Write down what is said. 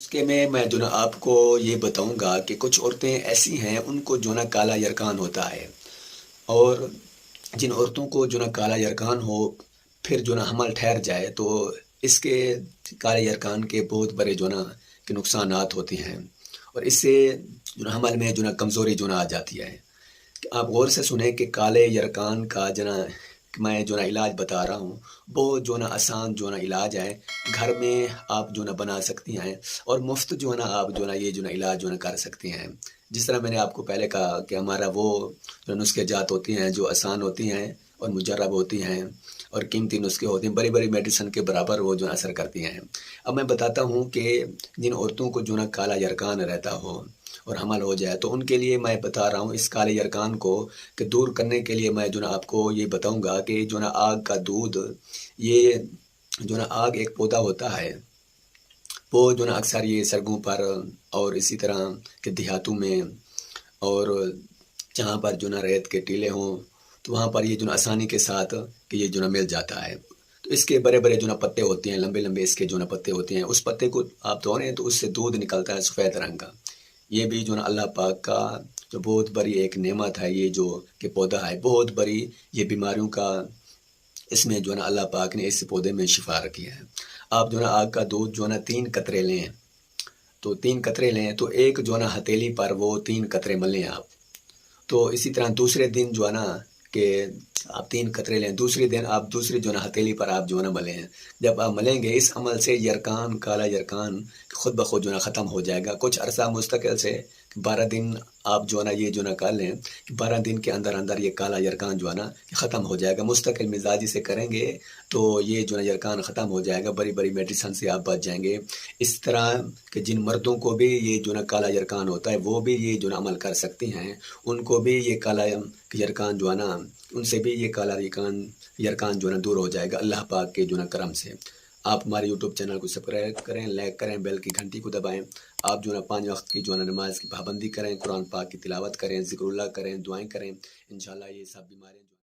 اس کے میں جو نا آپ کو یہ بتاؤں گا کہ کچھ عورتیں ایسی ہیں ان کو جو نا کالا یرکان ہوتا ہے، اور جن عورتوں کو جو نا کالا یرکان ہو پھر جو نا حمل ٹھہر جائے تو اس کے کالے یرکان کے بہت بڑے جو نا کہ نقصانات ہوتے ہیں، اور اس سے جو نا حمل میں جو نا کمزوری جو نا آ جاتی ہے۔ کہ آپ غور سے سنیں کہ کالے یرکان کا جو نا میں جو نا علاج بتا رہا ہوں، بہت جو نا آسان جو نا علاج ہے، گھر میں آپ جو نا بنا سکتی ہیں، اور مفت جو ہے نا آپ جو نا یہ جو نا علاج جو نا کر سکتی ہیں۔ جس طرح میں نے آپ کو پہلے کہا کہ ہمارا وہ جو نسخے جات ہوتی ہیں جو آسان ہوتی ہیں اور مجرب ہوتی ہیں اور قیمتی نسخے ہوتے ہیں، بڑی بڑی میڈیسن کے برابر وہ جو اثر کرتی ہیں۔ اب میں بتاتا ہوں کہ جن عورتوں کو جو نا کالا یرکان رہتا ہو اور حمل ہو جائے تو ان کے لیے میں بتا رہا ہوں اس کالے یرکان کو کہ دور کرنے کے لیے میں جو نا آپ کو یہ بتاؤں گا کہ جو نا آگ کا دودھ، یہ جو نا آگ ایک پودا ہوتا ہے، وہ جو نا اکثر یہ سڑکوں پر اور اسی طرح کے دیہاتوں میں اور جہاں پر جو نا ریت کے ٹیلے ہوں تو وہاں پر یہ جو نا آسانی کے ساتھ کہ یہ جو نا مل جاتا ہے۔ تو اس کے بڑے بڑے جو نا پتے ہوتے ہیں، لمبے لمبے اس کے جو نا پتے ہوتے ہیں، اس پتے کو آپ دھوئیں تو اس سے دودھ نکلتا ہے سفید رنگ کا۔ یہ بھی جو نا اللہ پاک کا جو بہت بڑی ایک نعمت ہے، یہ جو کہ پودا ہے بہت بڑی، یہ بیماریوں کا اس میں جو ہے نا اللہ پاک نے اس پودے میں شفا رکھی ہے۔ آپ جو ہے نا آگ کا دودھ جو ہے نا 3 قطرے لیں، تو 3 قطرے لیں تو ایک جو ہے نا ہتھیلی پر وہ 3 قطرے ملیں آپ۔ تو اسی طرح دوسرے دن جو ہے نا کہ آپ 3 قطرے لیں، دوسرے دن آپ دوسری جو ہے نا ہتھیلی پر آپ جو ہے نا ملیں۔ جب آپ ملیں گے اس عمل سے یرکان، کالا یرکان خود بخود جو ہے نا ختم ہو جائے گا۔ کچھ عرصہ مستقل سے 12 دن آپ جو ہے نا یہ جو ہے نا کر لیں کہ 12 دن کے اندر اندر یہ کالا یرکان جو ہے نا ختم ہو جائے گا۔ مستقل مزاجی سے کریں گے تو یہ جو ہے نا یرکان ختم ہو جائے گا، بڑی بڑی میڈیسن سے آپ بچ جائیں گے۔ اس طرح کہ جن مردوں کو بھی یہ جو ہے نا کالا یرکان ہوتا ہے وہ بھی یہ جو ہے نا عمل کر سکتی ہیں، ان کو بھی یہ کالا یرکان جو ہے نا ان سے بھی یہ کالا یرکان جو ہے نا دور ہو جائے گا اللہ پاک کے جو ہے نا کرم سے۔ آپ ہمارے یوٹیوب چینل کو سبسکرائب کریں، لائک کریں، بیل کی گھنٹی کو دبائیں۔ آپ جو ہے نا 5 وقت کی جو ہے نا نماز کی پابندی کریں، قرآن پاک کی تلاوت کریں، ذکر اللہ کریں، دعائیں کریں، انشاءاللہ یہ سب بیماریاں